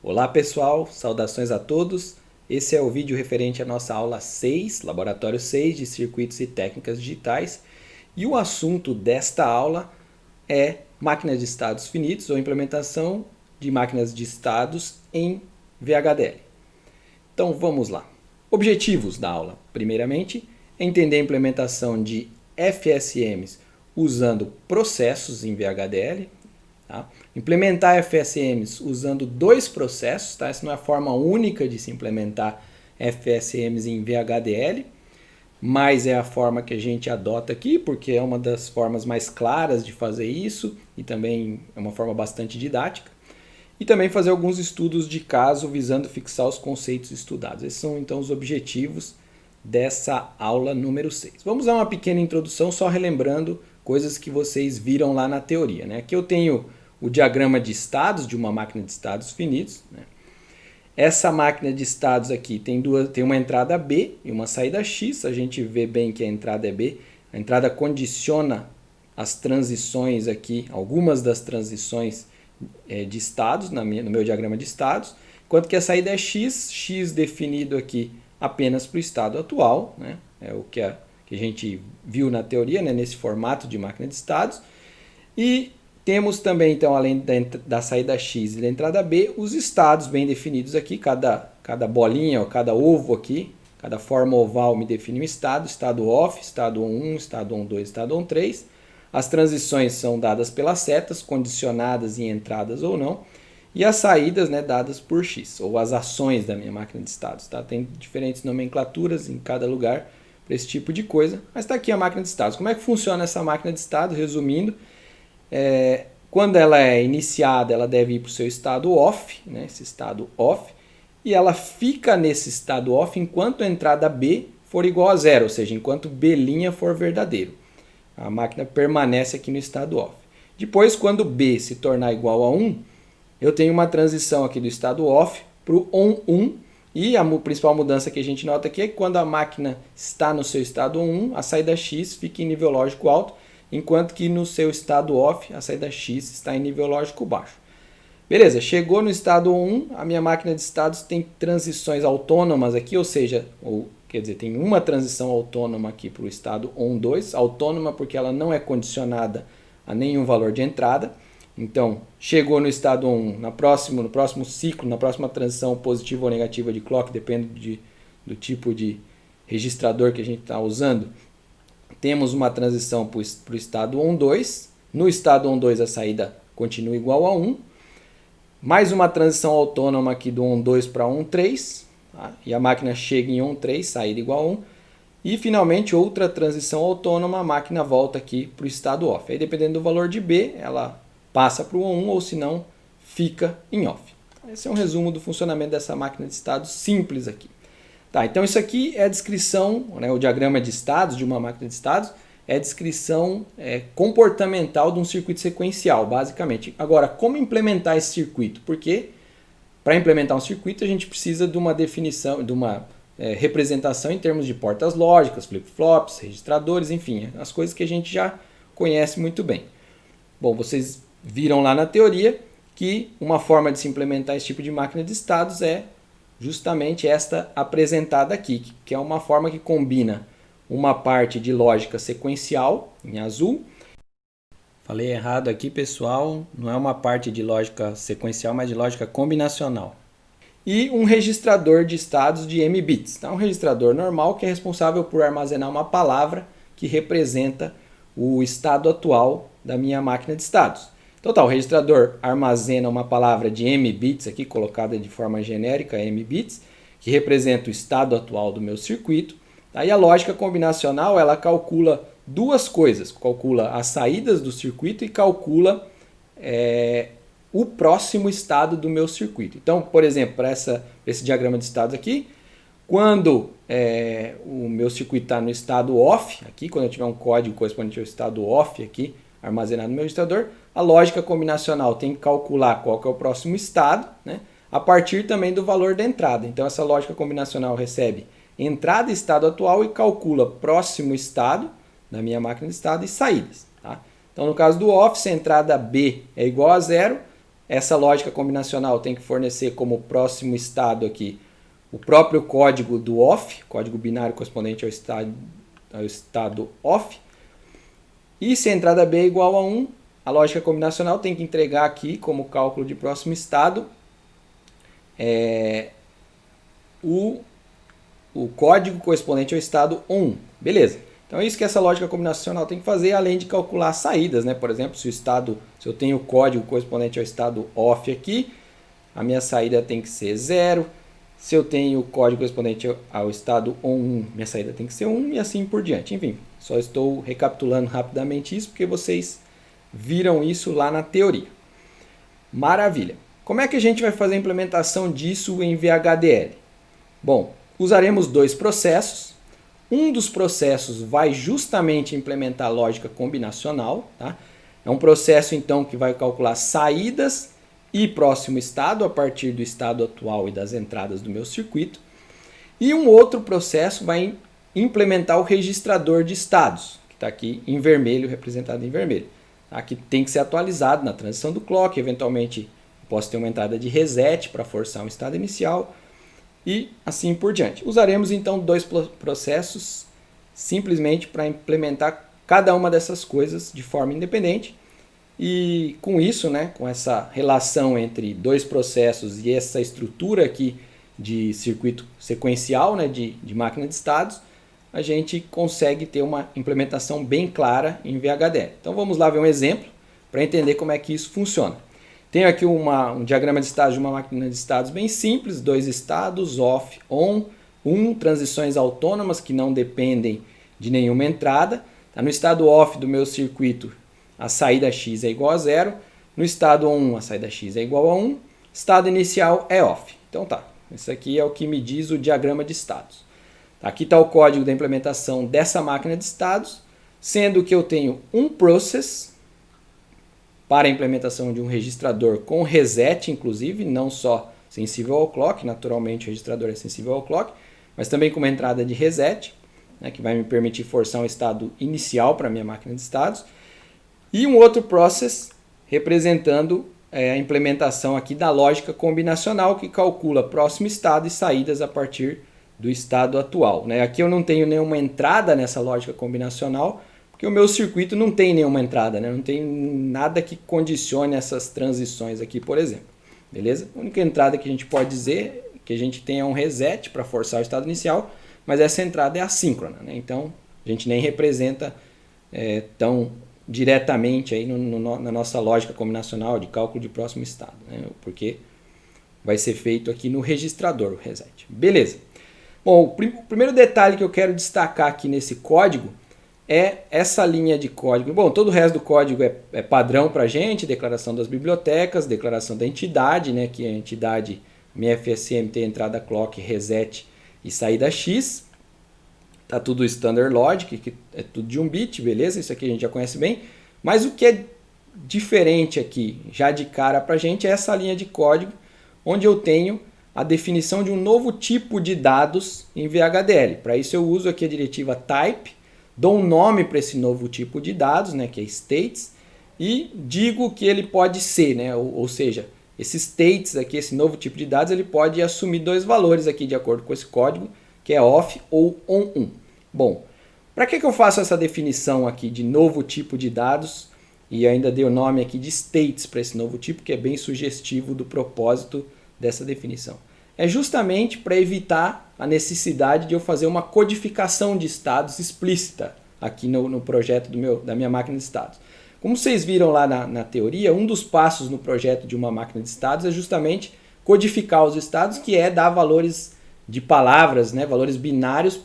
Olá pessoal, saudações a todos. Esse é o vídeo referente à nossa aula 6, Laboratório 6 de Circuitos e Técnicas Digitais. E o assunto desta aula é máquinas de estados finitos ou implementação de máquinas de estados em VHDL. Então vamos lá. Objetivos da aula. Primeiramente, entender a implementação de FSMs usando processos em VHDL. Tá? Implementar FSMs usando dois processos, tá? Essa não é a forma única de se implementar FSMs em VHDL, mas é a forma que a gente adota aqui, porque é uma das formas mais claras de fazer isso e também é uma forma bastante didática. E também fazer alguns estudos de caso visando fixar os conceitos estudados. Esses são então os objetivos dessa aula número 6. Vamos dar uma pequena introdução, só relembrando coisas que vocês viram lá na teoria, né? Aqui eu tenho o diagrama de estados de uma máquina de estados finitos, né? Essa máquina de estados aqui tem uma entrada B e uma saída X. A gente vê bem que a entrada é B. A entrada condiciona as transições aqui, algumas das transições de estados no meu diagrama de estados, enquanto que a saída é X, X definido aqui apenas para o estado atual, né? É o que a gente viu na teoria, né? Nesse formato de máquina de estados. E temos também, então, além da saída X e da entrada B, os estados bem definidos aqui, cada bolinha, ou cada ovo aqui, cada forma oval me define um estado, estado off, estado on1, estado on2, estado on3. As transições são dadas pelas setas, condicionadas em entradas ou não, e as saídas, né, dadas por X, ou as ações da minha máquina de estados. Tá? Tem diferentes nomenclaturas em cada lugar para esse tipo de coisa, mas está aqui a máquina de estados. Como é que funciona essa máquina de estados? Resumindo, quando ela é iniciada, ela deve ir para o seu estado off, né, esse estado off, e ela fica nesse estado off enquanto a entrada B for igual a zero, ou seja, enquanto B' for verdadeiro. A máquina permanece aqui no estado off. Depois, quando B se tornar igual a 1, eu tenho uma transição aqui do estado off para o on1, e a principal mudança que a gente nota aqui é que quando a máquina está no seu estado on1, a saída X fica em nível lógico alto, enquanto que no seu estado off, a saída X está em nível lógico baixo. Beleza, chegou no estado on1, a minha máquina de estados tem transições autônomas aqui, ou seja, quer dizer, tem uma transição autônoma aqui para o estado on2, autônoma porque ela não é condicionada a nenhum valor de entrada. Então, chegou no estado on1, no próximo ciclo, na próxima transição positiva ou negativa de clock, depende do tipo de registrador que a gente está usando, temos uma transição para o estado on2. No estado on2 a saída continua igual a 1. Mais uma transição autônoma aqui do on2 para on3. Tá? E a máquina chega em on3, saída igual a 1. E finalmente outra transição autônoma, a máquina volta aqui para o estado off. Aí dependendo do valor de B, ela passa para o on1 ou se não, fica em off. Esse é um resumo do funcionamento dessa máquina de estados simples aqui. Tá, então isso aqui é a descrição, né, o diagrama de estados de uma máquina de estados, é a descrição comportamental de um circuito sequencial, basicamente. Agora, como implementar esse circuito? Porque para implementar um circuito a gente precisa de uma definição, de uma representação em termos de portas lógicas, flip-flops, registradores, enfim, as coisas que a gente já conhece muito bem. Bom, vocês viram lá na teoria que uma forma de se implementar esse tipo de máquina de estados é justamente esta apresentada aqui, que é uma forma que combina uma parte de lógica sequencial, em azul. Falei errado aqui, pessoal, não é uma parte de lógica sequencial, mas de lógica combinacional. E um registrador de estados de m bits. Então, um registrador normal que é responsável por armazenar uma palavra que representa o estado atual da minha máquina de estados. Então tá, o registrador armazena uma palavra de m bits aqui, colocada de forma genérica, m bits, que representa o estado atual do meu circuito. Aí a lógica combinacional, ela calcula duas coisas, calcula as saídas do circuito e calcula o próximo estado do meu circuito. Então, por exemplo, para esse diagrama de estados aqui, quando o meu circuito está no estado off, aqui, quando eu tiver um código correspondente ao estado off aqui, armazenado no meu registrador, a lógica combinacional tem que calcular qual que é o próximo estado, né, a partir também do valor da entrada. Então essa lógica combinacional recebe entrada e estado atual e calcula próximo estado da minha máquina de estado e saídas. Tá? Então no caso do off, se a entrada B é igual a zero, Essa lógica combinacional tem que fornecer como próximo estado aqui o próprio código do OFF, código binário correspondente ao estado OFF. E se a entrada B é igual a 1, a lógica combinacional tem que entregar aqui como cálculo de próximo estado o código correspondente ao estado 1. Beleza. Então é isso que essa lógica combinacional tem que fazer, além de calcular saídas, né? Por exemplo, se eu tenho o código correspondente ao estado OFF aqui, a minha saída tem que ser 0. Se eu tenho o código correspondente ao estado ON1, minha saída tem que ser 1 e assim por diante. Enfim, só estou recapitulando rapidamente isso porque vocês viram isso lá na teoria. Maravilha. Como é que a gente vai fazer a implementação disso em VHDL? Bom, usaremos dois processos. Um dos processos vai justamente implementar a lógica combinacional. Tá? É um processo, então, que vai calcular saídas e próximo estado a partir do estado atual e das entradas do meu circuito. E um outro processo vai implementar o registrador de estados, que está aqui em vermelho, representado em vermelho. Tá? Que tem que ser atualizado na transição do clock. Eventualmente, posso ter uma entrada de reset para forçar um estado inicial. E assim por diante. Usaremos então dois processos simplesmente para implementar cada uma dessas coisas de forma independente. E com isso, né, com essa relação entre dois processos e essa estrutura aqui de circuito sequencial, né, de máquina de estados, a gente consegue ter uma implementação bem clara em VHDL. Então vamos lá ver um exemplo para entender como é que isso funciona. Tenho aqui um diagrama de estados de uma máquina de estados bem simples, dois estados, off, on, transições autônomas que não dependem de nenhuma entrada. Tá? No estado off do meu circuito, a saída X é igual a 0. No estado on, a saída X é igual a 1. Estado inicial é off. Então tá, isso aqui é o que me diz o diagrama de estados. Aqui está o código da implementação dessa máquina de estados, sendo que eu tenho um process para a implementação de um registrador com reset, inclusive, não só sensível ao clock, naturalmente o registrador é sensível ao clock, mas também com uma entrada de reset, né, que vai me permitir forçar um estado inicial para a minha máquina de estados, e um outro process representando a implementação aqui da lógica combinacional que calcula próximo estado e saídas a partir do estado atual. Né? Aqui eu não tenho nenhuma entrada nessa lógica combinacional, porque o meu circuito não tem nenhuma entrada, né? Não tem nada que condicione essas transições aqui, por exemplo. Beleza? A única entrada que a gente pode dizer é que a gente tenha um reset para forçar o estado inicial, mas essa entrada é assíncrona, né? Então a gente nem representa tão diretamente aí na nossa lógica combinacional de cálculo de próximo estado, né? Porque vai ser feito aqui no registrador o reset. Beleza. Bom, o primeiro detalhe que eu quero destacar aqui nesse código é essa linha de código. Bom, todo o resto do código é padrão para a gente, declaração das bibliotecas, declaração da entidade, né, que é a entidade minha FSM tem entrada clock, reset e saída X. Tá tudo standard logic, que é tudo de 1 bit, beleza? Isso aqui a gente já conhece bem. Mas o que é diferente aqui, já de cara para a gente, é essa linha de código, onde eu tenho a definição de um novo tipo de dados em VHDL. Para isso eu uso aqui a diretiva type, dou um nome para esse novo tipo de dados, né, que é states, e digo que ele pode ser, né, ou seja, esses states aqui, esse novo tipo de dados, ele pode assumir dois valores aqui de acordo com esse código, que é off ou on1. Bom, para que eu faço essa definição aqui de novo tipo de dados e ainda dei o nome aqui de states para esse novo tipo, que é bem sugestivo do propósito dessa definição? É justamente para evitar a necessidade de eu fazer uma codificação de estados explícita aqui no projeto da minha máquina de estados. Como vocês viram lá na teoria, um dos passos no projeto de uma máquina de estados é justamente codificar os estados, que é dar valores de palavras, né, valores binários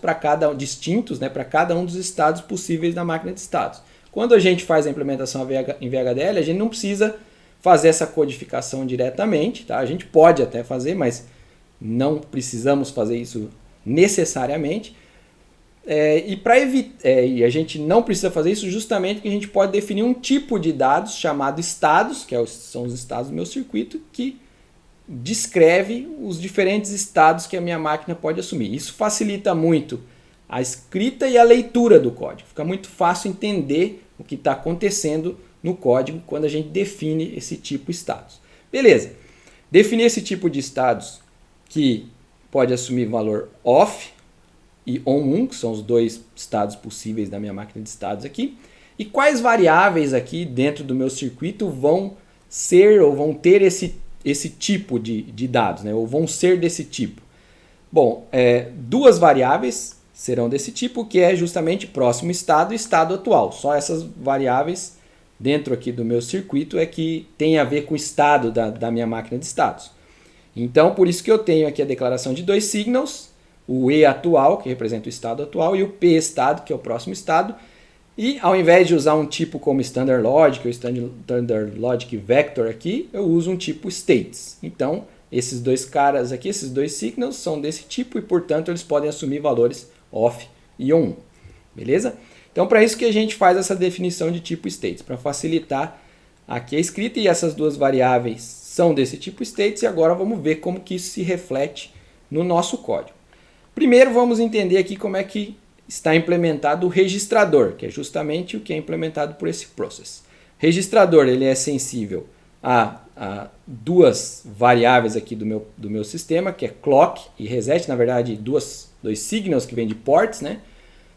distintos, né, para cada um dos estados possíveis da máquina de estados. Quando a gente faz a implementação em VHDL, a gente não precisa fazer essa codificação diretamente, tá? A gente pode até fazer, mas não precisamos fazer isso necessariamente. E a gente não precisa fazer isso justamente porque a gente pode definir um tipo de dados chamado estados, que são os estados do meu circuito, que descreve os diferentes estados que a minha máquina pode assumir. Isso facilita muito a escrita e a leitura do código. Fica muito fácil entender o que está acontecendo no código quando a gente define esse tipo de estados. Beleza. Definir esse tipo de estados que pode assumir valor off e on1, que são os dois estados possíveis da minha máquina de estados aqui. E quais variáveis aqui dentro do meu circuito vão ser ou vão ter esse tipo de dados, né? Ou vão ser desse tipo. Bom, duas variáveis serão desse tipo, que é justamente próximo estado e estado atual. Só essas variáveis dentro aqui do meu circuito é que tem a ver com o estado da minha máquina de estados. Então, por isso que eu tenho aqui a declaração de dois signals, o E atual, que representa o estado atual, e o P estado, que é o próximo estado. E ao invés de usar um tipo como Standard Logic ou Standard Logic Vector aqui, eu uso um tipo States. Então, esses dois caras aqui, esses dois signals, são desse tipo e, portanto, eles podem assumir valores off e on. Beleza? Então, para isso que a gente faz essa definição de tipo States, para facilitar aqui a escrita, e essas duas variáveis são desse tipo States, e agora vamos ver como que isso se reflete no nosso código. Primeiro, vamos entender aqui como é que está implementado o registrador, que é justamente o que é implementado por esse process. Registrador, ele é sensível a duas variáveis aqui do meu sistema, que é clock e reset, na verdade, dois signals que vêm de ports, né?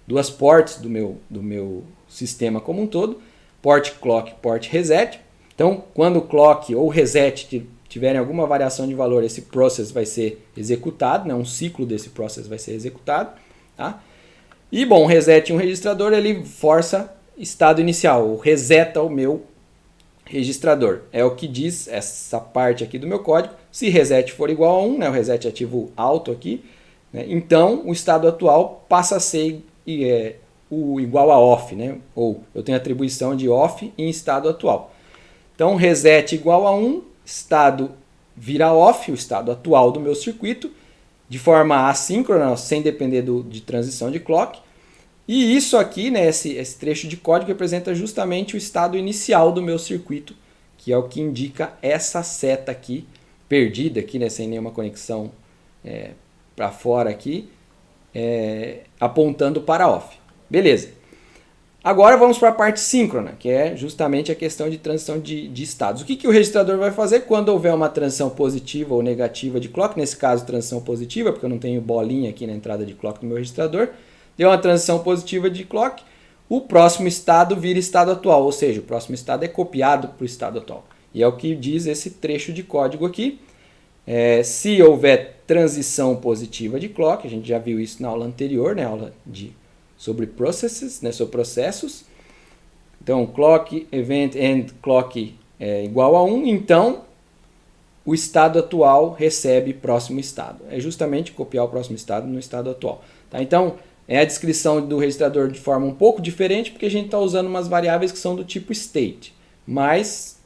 Duas ports do meu sistema como um todo, port clock, port reset. Então, quando o clock ou reset tiverem alguma variação de valor, esse process vai ser executado, né? Um ciclo desse process vai ser executado, tá? E, bom, reset um registrador, ele força estado inicial, ou reseta o meu registrador. É o que diz essa parte aqui do meu código. Se reset for igual a 1, né, o reset ativo alto aqui, né, então o estado atual passa a ser o igual a off, né, ou eu tenho atribuição de off em estado atual. Então, reset igual a 1, estado vira off, o estado atual do meu circuito, de forma assíncrona, sem depender de transição de clock. E isso aqui, né, esse trecho de código representa justamente o estado inicial do meu circuito, que é o que indica essa seta aqui, perdida aqui, né, sem nenhuma conexão para fora aqui, apontando para off. Beleza. Agora vamos para a parte síncrona, que é justamente a questão de transição de estados. O que o registrador vai fazer quando houver uma transição positiva ou negativa de clock? Nesse caso, transição positiva, porque eu não tenho bolinha aqui na entrada de clock no meu registrador. Deu uma transição positiva de clock, o próximo estado vira estado atual, ou seja, o próximo estado é copiado para o estado atual. E é o que diz esse trecho de código aqui. Se houver transição positiva de clock, a gente já viu isso na aula anterior, né, aula sobre processes, né, sobre processos. Então, clock, event, end, clock é igual a 1, então o estado atual recebe próximo estado. É justamente copiar o próximo estado no estado atual. Tá? Então, é a descrição do registrador de forma um pouco diferente, porque a gente está usando umas variáveis que são do tipo state. Mas,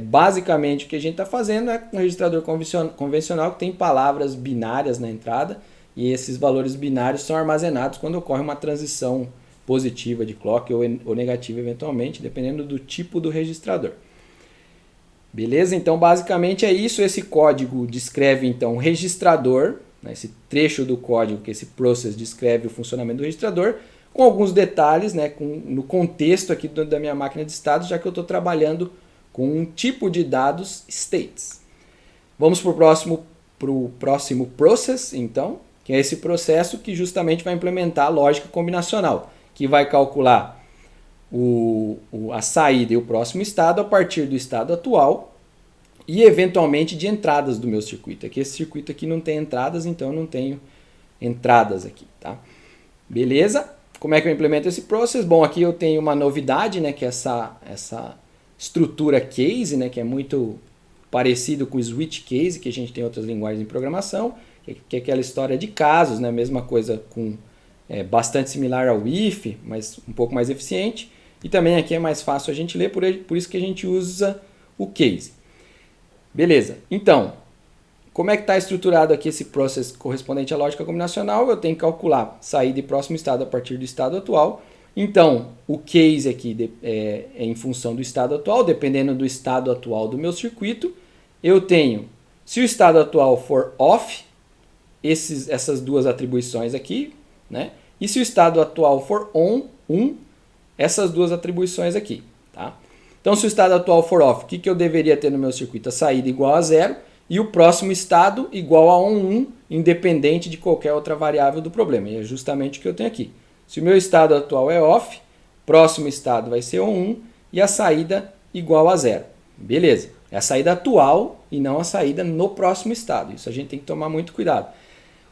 basicamente, o que a gente está fazendo é um registrador convencional que tem palavras binárias na entrada, e esses valores binários são armazenados quando ocorre uma transição positiva de clock ou negativa eventualmente, dependendo do tipo do registrador. Beleza? Então, basicamente é isso. Esse código descreve, então, o registrador, né, esse trecho do código que esse process descreve o funcionamento do registrador, com alguns detalhes, né, no contexto aqui da minha máquina de estados, já que eu estou trabalhando com um tipo de dados states. Vamos para o próximo process, então, que é esse processo que justamente vai implementar a lógica combinacional, que vai calcular a saída e o próximo estado a partir do estado atual e eventualmente de entradas do meu circuito. Aqui esse circuito aqui não tem entradas, então eu não tenho entradas aqui, tá? Beleza? Como é que eu implemento esse process? Bom, aqui eu tenho uma novidade, né, que é essa estrutura case, né, que é muito parecido com o switch case, que a gente tem em outras linguagens de programação, que é aquela história de casos, né? Mesma coisa bastante similar ao if, mas um pouco mais eficiente. E também aqui é mais fácil a gente ler, por isso que a gente usa o case. Beleza, então, como é que está estruturado aqui esse process correspondente à lógica combinacional? Eu tenho que calcular saída e próximo estado a partir do estado atual. Então, o case aqui é em função do estado atual, dependendo do estado atual do meu circuito. Eu tenho, se o estado atual for off, essas duas atribuições aqui, né? E se o estado atual for on, essas duas atribuições aqui, tá? Então, se o estado atual for off, o que eu deveria ter no meu circuito? A saída igual a 0 e o próximo estado igual a 1, independente de qualquer outra variável do problema. E é justamente o que eu tenho aqui. Se o meu estado atual é off, próximo estado vai ser 1 e a saída igual a 0. Beleza. É a saída atual e não a saída no próximo estado. Isso a gente tem que tomar muito cuidado.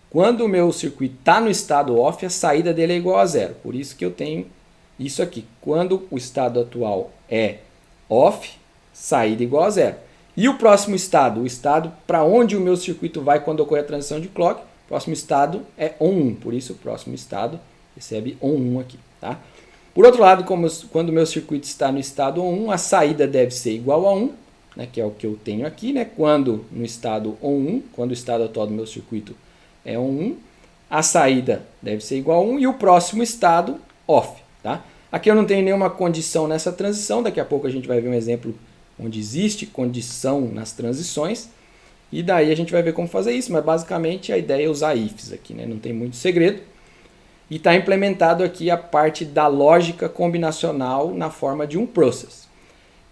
Quando o meu circuito está no estado off, a saída dele é igual a 0. Por isso que eu tenho isso aqui. Quando o estado atual é off, saída igual a 0. E o próximo estado, o estado para onde o meu circuito vai quando ocorrer a transição de clock, o próximo estado é on1. Por isso o próximo estado recebe on1 aqui. Tá? Por outro lado, quando o meu circuito está no estado on1, a saída deve ser igual a 1, né, que é o que eu tenho aqui. Né? Quando no estado on1, quando o estado atual do meu circuito é on1, a saída deve ser igual a 1 e o próximo estado off. Tá? Aqui eu não tenho nenhuma condição nessa transição, daqui a pouco a gente vai ver um exemplo onde existe condição nas transições, e daí a gente vai ver como fazer isso, mas basicamente a ideia é usar ifs aqui, né? Não tem muito segredo. E está implementado aqui a parte da lógica combinacional na forma de um process.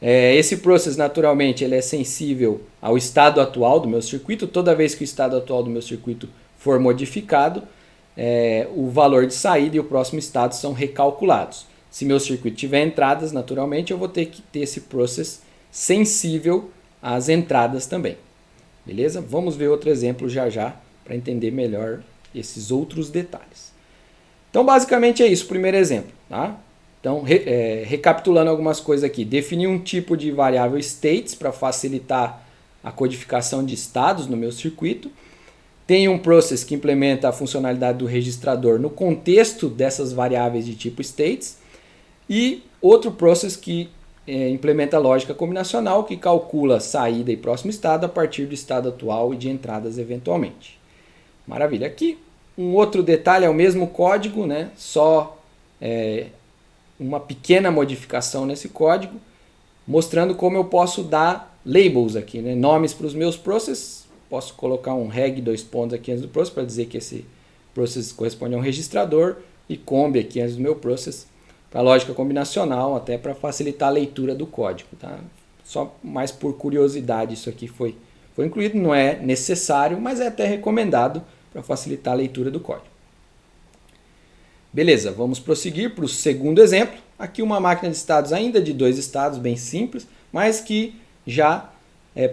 Esse process, naturalmente, ele é sensível ao estado atual do meu circuito. Toda vez que o estado atual do meu circuito for modificado, o valor de saída e o próximo estado são recalculados. Se meu circuito tiver entradas, naturalmente, eu vou ter que ter esse process sensível às entradas também. Beleza? Vamos ver outro exemplo já para entender melhor esses outros detalhes. Então, basicamente é isso, o primeiro exemplo. Tá? Então, recapitulando algumas coisas aqui. Definir um tipo de variável states para facilitar a codificação de estados no meu circuito. Tem um process que implementa a funcionalidade do registrador no contexto dessas variáveis de tipo states. E outro process que implementa a lógica combinacional, que calcula saída e próximo estado a partir do estado atual e de entradas eventualmente. Maravilha. Aqui, um outro detalhe é o mesmo código, né? Só uma pequena modificação nesse código, mostrando como eu posso dar labels aqui, né? Nomes para os meus processes. Posso colocar um reg 2 pontos aqui antes do process para dizer que esse process corresponde a um registrador e comb aqui antes do meu process, para lógica combinacional, até para facilitar a leitura do código. Tá? Só mais por curiosidade isso aqui foi incluído, não é necessário, mas é até recomendado para facilitar a leitura do código. Beleza, vamos prosseguir para o segundo exemplo. Aqui uma máquina de estados ainda de 2 estados, bem simples, mas que já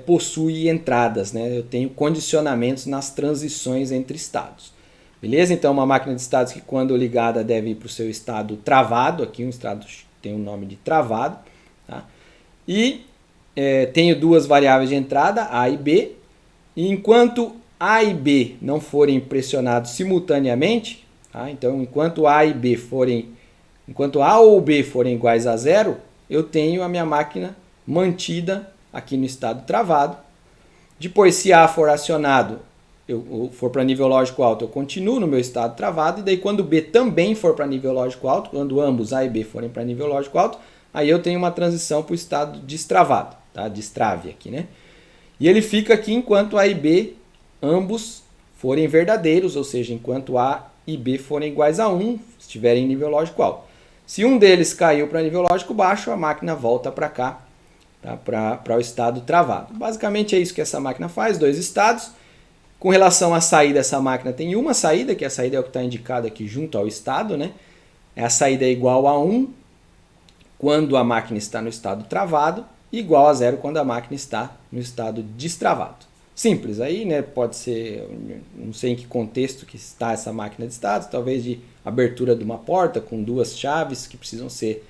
possui entradas. Né? Eu tenho condicionamentos nas transições entre estados. Beleza? Então, uma máquina de estados que, quando ligada, deve ir para o seu estado travado. Aqui, um estado tem o nome de travado. Tá? E tenho duas variáveis de entrada, A e B. E enquanto A e B não forem pressionados simultaneamente, tá? Então, enquanto A ou B forem iguais a 0, eu tenho a minha máquina mantida aqui no estado travado. Depois, se A for acionado, eu for para nível lógico alto, eu continuo no meu estado travado, e daí quando B também for para nível lógico alto, quando ambos A e B forem para nível lógico alto, aí eu tenho uma transição para o estado destravado, tá? Destrave aqui, né? E ele fica aqui enquanto A e B ambos forem verdadeiros, ou seja, enquanto A e B forem iguais a 1, estiverem em nível lógico alto. Se um deles caiu para nível lógico baixo, a máquina volta para cá, tá? Para o estado travado. Basicamente é isso que essa máquina faz, 2 estados. Com relação à saída, essa máquina tem uma saída, que a saída é o que está indicado aqui junto ao estado, né? A saída é igual a 1 quando a máquina está no estado travado e igual a 0 quando a máquina está no estado destravado. Simples, aí, né? Pode ser, não sei em que contexto que está essa máquina de estados, talvez de abertura de uma porta com 2 chaves que precisam ser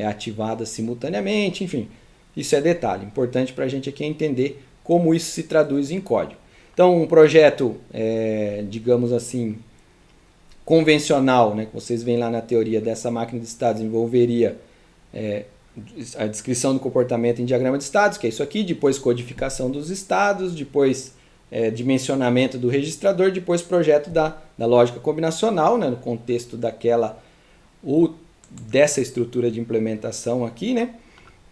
ativadas simultaneamente, enfim. Isso é detalhe. Importante para a gente aqui é entender como isso se traduz em código. Então, um projeto, digamos assim, convencional, né, que vocês veem lá na teoria dessa máquina de estados, envolveria a descrição do comportamento em diagrama de estados, que é isso aqui, depois codificação dos estados, depois dimensionamento do registrador, depois projeto da lógica combinacional, né, no contexto daquela ou dessa estrutura de implementação aqui, né?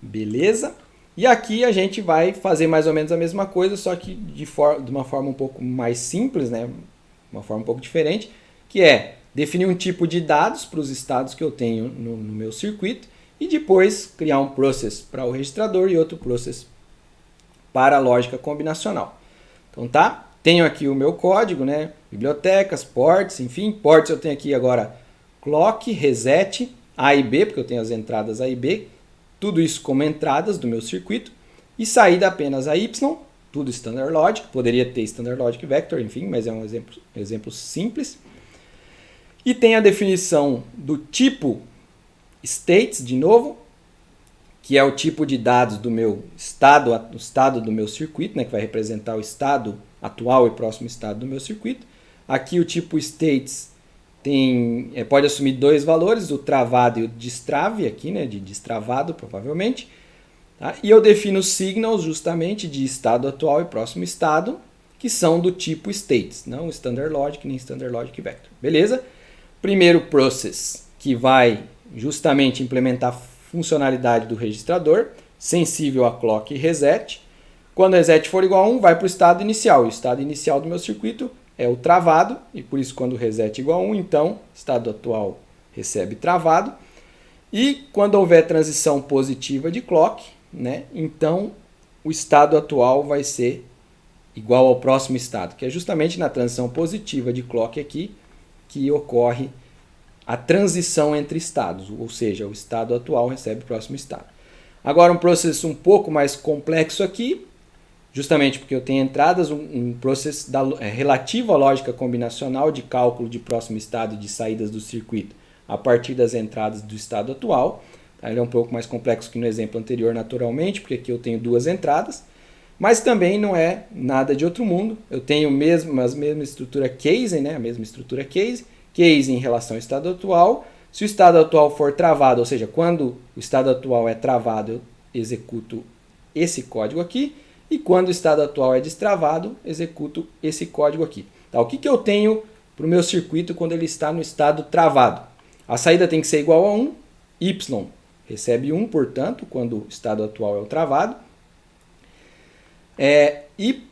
Beleza? E aqui a gente vai fazer mais ou menos a mesma coisa, só que de uma forma um pouco mais simples, né? Uma forma um pouco diferente, que é definir um tipo de dados para os estados que eu tenho no meu circuito e depois criar um process para o registrador e outro process para a lógica combinacional. Então tá, tenho aqui o meu código, né? Bibliotecas, ports, enfim, ports eu tenho aqui agora clock, reset, A e B, porque eu tenho as entradas A e B, tudo isso como entradas do meu circuito, e saída apenas a Y, tudo Standard Logic, poderia ter Standard Logic Vector, enfim, mas é um exemplo simples. E tem a definição do tipo states, de novo, que é o tipo de dados do meu estado, o estado do meu circuito, né, que vai representar o estado atual e próximo estado do meu circuito. Aqui o tipo states pode assumir dois valores, o travado e o destrave, aqui, né, de destravado provavelmente. Tá? E eu defino signals justamente de estado atual e próximo estado, que são do tipo states, não Standard Logic nem Standard Logic Vector. Beleza? Primeiro process, que vai justamente implementar a funcionalidade do registrador, sensível a clock e reset. Quando o reset for igual a 1, vai para o estado inicial. O estado inicial do meu circuito é o travado, e por isso quando o reset é igual a 1, então estado atual recebe travado. E quando houver transição positiva de clock, né, então o estado atual vai ser igual ao próximo estado, que é justamente na transição positiva de clock aqui que ocorre a transição entre estados, ou seja, o estado atual recebe o próximo estado. Agora um processo um pouco mais complexo aqui, justamente porque eu tenho entradas, um processo relativo à lógica combinacional de cálculo de próximo estado e de saídas do circuito a partir das entradas do estado atual. Ele é um pouco mais complexo que no exemplo anterior, naturalmente, porque aqui eu tenho duas entradas, mas também não é nada de outro mundo. Eu tenho a mesma estrutura case, né? A mesma estrutura case em relação ao estado atual. Se o estado atual for travado, ou seja, quando o estado atual é travado, eu executo esse código aqui, e quando o estado atual é destravado, executo esse código aqui. Tá? O que eu tenho para o meu circuito quando ele está no estado travado? A saída tem que ser igual a 1, Y recebe 1, portanto, quando o estado atual é o travado. E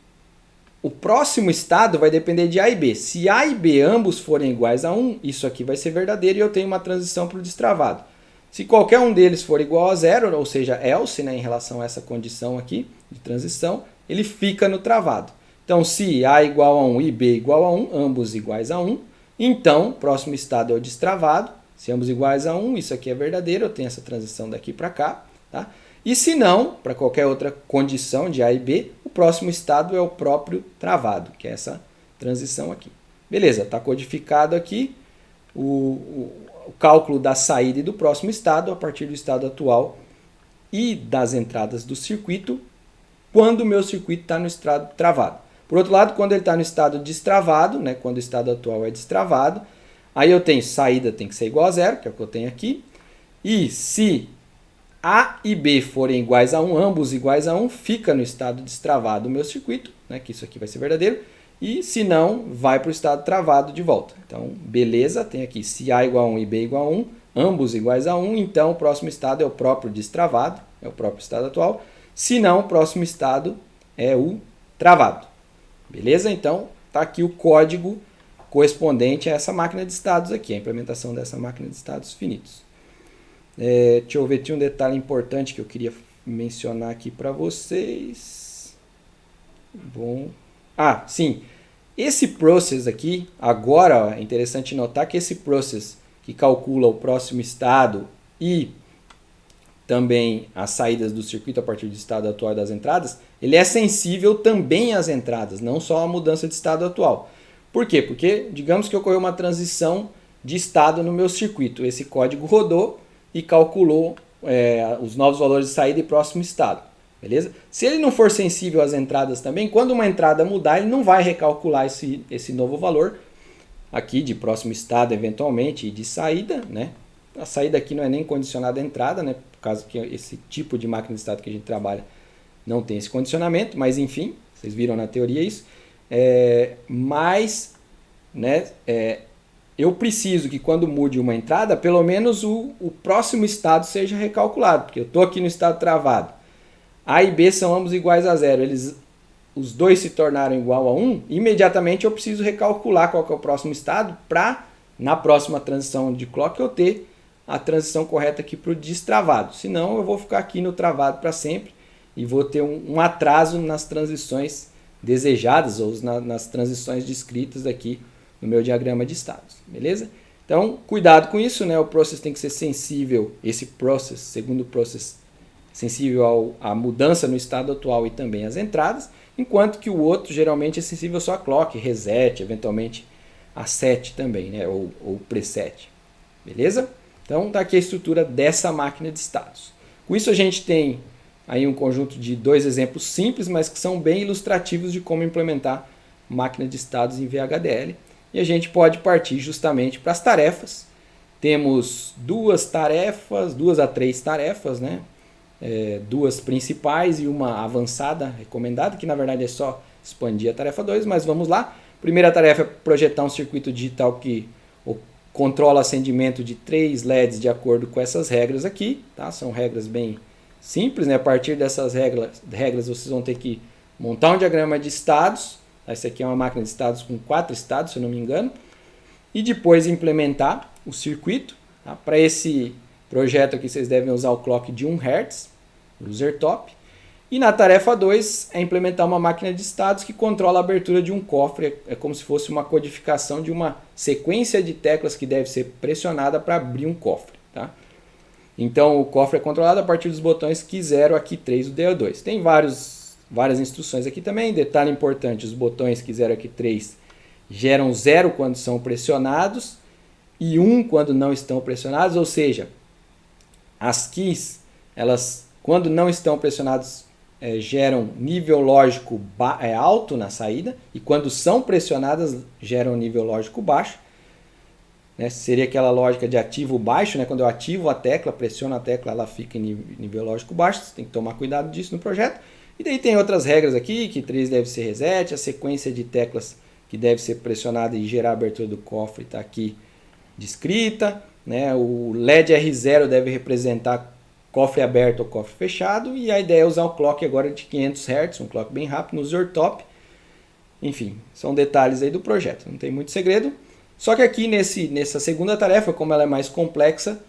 o próximo estado vai depender de A e B. Se A e B ambos forem iguais a 1, isso aqui vai ser verdadeiro e eu tenho uma transição para o destravado. Se qualquer um deles for igual a 0, ou seja, else, né, em relação a essa condição aqui de transição, ele fica no travado. Então, se A igual a 1 e B igual a 1, ambos iguais a 1, então o próximo estado é o destravado. Se ambos iguais a 1, isso aqui é verdadeiro, eu tenho essa transição daqui para cá. Tá? E se não, para qualquer outra condição de A e B, o próximo estado é o próprio travado, que é essa transição aqui. Beleza, está codificado aqui o cálculo da saída e do próximo estado a partir do estado atual e das entradas do circuito, quando o meu circuito está no estado travado. Por outro lado, quando ele está no estado destravado, né, quando o estado atual é destravado, aí eu tenho saída tem que ser igual a 0, que é o que eu tenho aqui. E se A e B forem iguais a 1, ambos iguais a 1, fica no estado destravado o meu circuito, né, que isso aqui vai ser verdadeiro. E se não, vai para o estado travado de volta. Então, beleza, tem aqui se A igual a 1 e B igual a 1, ambos iguais a 1, então o próximo estado é o próprio destravado, é o próprio estado atual. Se não, o próximo estado é o travado. Beleza? Então, está aqui o código correspondente a essa máquina de estados aqui, a implementação dessa máquina de estados finitos. Deixa eu ver, tinha um detalhe importante que eu queria mencionar aqui para vocês. Bom, sim, esse process aqui, agora ó, é interessante notar que esse process que calcula o próximo estado e também as saídas do circuito a partir do estado atual das entradas, ele é sensível também às entradas, não só à mudança de estado atual. Por quê? Porque, digamos que ocorreu uma transição de estado no meu circuito. Esse código rodou e calculou os novos valores de saída e próximo estado. Beleza? Se ele não for sensível às entradas também, quando uma entrada mudar, ele não vai recalcular esse novo valor aqui de próximo estado, eventualmente, e de saída, né? A saída aqui não é nem condicionada à entrada, né? Por causa que esse tipo de máquina de estado que a gente trabalha não tem esse condicionamento, mas enfim, vocês viram na teoria isso. Eu preciso que quando mude uma entrada, pelo menos o próximo estado seja recalculado, porque eu estou aqui no estado travado. A e B são ambos iguais a 0, os dois se tornaram igual a 1, imediatamente eu preciso recalcular qual que é o próximo estado para, na próxima transição de clock, eu ter a transição correta aqui para o destravado. Senão eu vou ficar aqui no travado para sempre e vou ter um atraso nas transições desejadas ou nas transições descritas aqui no meu diagrama de estados, beleza? Então, cuidado com isso, né? O process tem que ser sensível, esse process, segundo process, sensível à mudança no estado atual e também às entradas, enquanto que o outro geralmente é sensível só a clock, reset, eventualmente a set também, né? ou preset, beleza? Então, está aqui a estrutura dessa máquina de estados. Com isso, a gente tem aí um conjunto de 2 exemplos simples, mas que são bem ilustrativos de como implementar máquina de estados em VHDL. E a gente pode partir justamente para as tarefas. Temos 2 a 3 tarefas, né? 2 principais e uma avançada recomendada, que na verdade é só expandir a tarefa 2, mas vamos lá. Primeira tarefa é projetar um circuito digital que controla acendimento de 3 LEDs de acordo com essas regras aqui, tá? São regras bem simples, né? A partir dessas regras vocês vão ter que montar um diagrama de estados. Essa aqui é uma máquina de estados com 4 estados, se eu não me engano, e depois implementar o circuito. Tá? Para esse projeto aqui vocês devem usar o clock de 1 Hz, user top. E na tarefa 2 é implementar uma máquina de estados que controla a abertura de um cofre. É como se fosse uma codificação de uma sequência de teclas que deve ser pressionada para abrir um cofre. Tá? Então o cofre é controlado a partir dos botões Key 0 a Key 3 do DO2. Tem várias instruções aqui também. Detalhe importante, os botões Key 0 a Key 3 geram 0 quando são pressionados e 1 quando não estão pressionados, ou seja, as keys, elas quando não estão pressionadas geram nível lógico alto na saída e quando são pressionadas geram nível lógico baixo. Né? Seria aquela lógica de ativo baixo, né? Quando eu ativo a tecla, pressiono a tecla, ela fica em nível lógico baixo. Você tem que tomar cuidado disso no projeto. E daí tem outras regras aqui, que 3 deve ser reset, a sequência de teclas que deve ser pressionada e gerar a abertura do cofre está aqui descrita. Né? O LED R0 deve representar cofre aberto ou cofre fechado, e a ideia é usar o clock agora de 500 Hz, um clock bem rápido no user top. Enfim, são detalhes aí do projeto, não tem muito segredo. Só que aqui nessa segunda tarefa, como ela é mais complexa,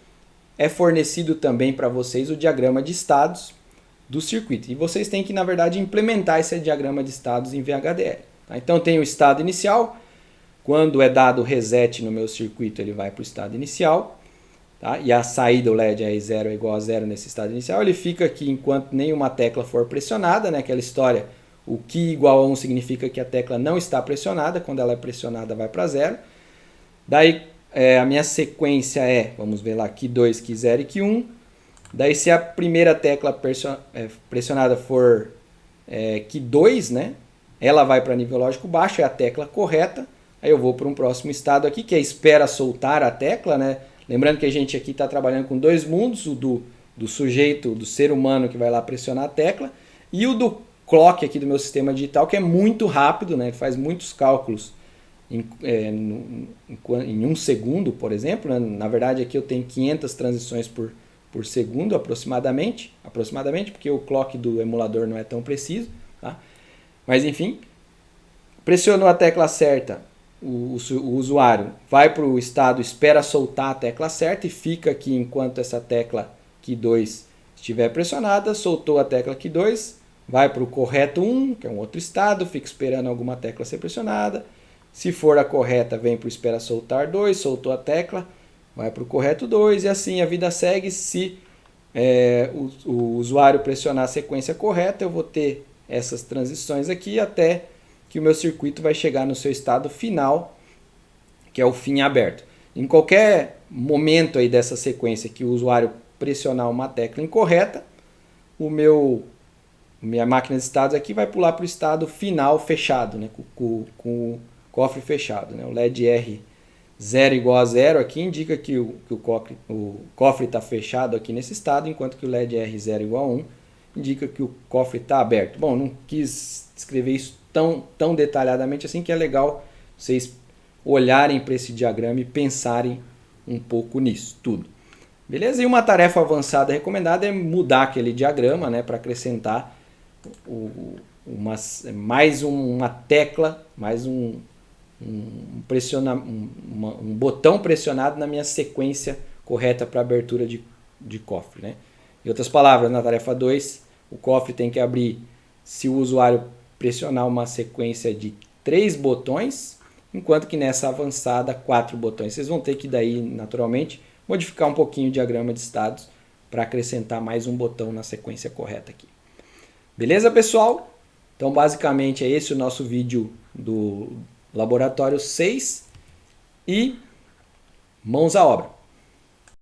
é fornecido também para vocês o diagrama de estados do circuito. E vocês têm que, na verdade, implementar esse diagrama de estados em VHDL. Tá? Então tem o estado inicial, quando é dado o reset no meu circuito, ele vai para o estado inicial. Tá? E a saída, o LED R0 é igual a 0 nesse estado inicial, ele fica aqui enquanto nenhuma tecla for pressionada, né? Aquela história, o key igual a 1 significa que a tecla não está pressionada, quando ela é pressionada vai para 0. Daí a minha sequência vamos ver lá, key 2, key 0 e key 1. Daí se a primeira tecla pressionada for key 2, né? Ela vai para nível lógico baixo, é a tecla correta. Aí eu vou para um próximo estado aqui, que é espera soltar a tecla, né? Lembrando que a gente aqui está trabalhando com 2 mundos, o do sujeito, do ser humano que vai lá pressionar a tecla, e o do clock aqui do meu sistema digital, que é muito rápido, né? Ele faz muitos cálculos em 1 segundo, por exemplo. Né? Na verdade aqui eu tenho 500 transições por segundo aproximadamente, porque o clock do emulador não é tão preciso. Tá? Mas enfim, pressionou a tecla certa, o usuário vai para o estado espera soltar a tecla certa e fica aqui enquanto essa tecla Key 2 estiver pressionada, soltou a tecla Key 2, vai para o correto 1, que é um outro estado, fica esperando alguma tecla ser pressionada. Se for a correta, vem para o espera soltar 2, soltou a tecla, vai para o correto 2 e assim a vida segue. Se o usuário pressionar a sequência correta, eu vou ter essas transições aqui até que o meu circuito vai chegar no seu estado final, que é o fim aberto. Em qualquer momento aí dessa sequência que o usuário pressionar uma tecla incorreta, minha máquina de estados aqui vai pular para o estado final fechado, né, com o cofre fechado. Né? O LED R0 igual a 0 aqui indica que o cofre está fechado aqui nesse estado, enquanto que o LED R0 igual a 1 indica que o cofre está aberto. Bom, não quis escrever isso tão detalhadamente assim, que é legal vocês olharem para esse diagrama e pensarem um pouco nisso tudo. Beleza? E uma tarefa avançada recomendada é mudar aquele diagrama, né, para acrescentar mais uma tecla, mais um botão pressionado na minha sequência correta para abertura de cofre, né? Em outras palavras, na tarefa 2, o cofre tem que abrir se o usuário pressionar uma sequência de 3 botões, enquanto que nessa avançada 4 botões. Vocês vão ter que daí, naturalmente, modificar um pouquinho o diagrama de estados para acrescentar mais um botão na sequência correta aqui. Beleza, pessoal? Então, basicamente, é esse o nosso vídeo do laboratório 6 e mãos à obra.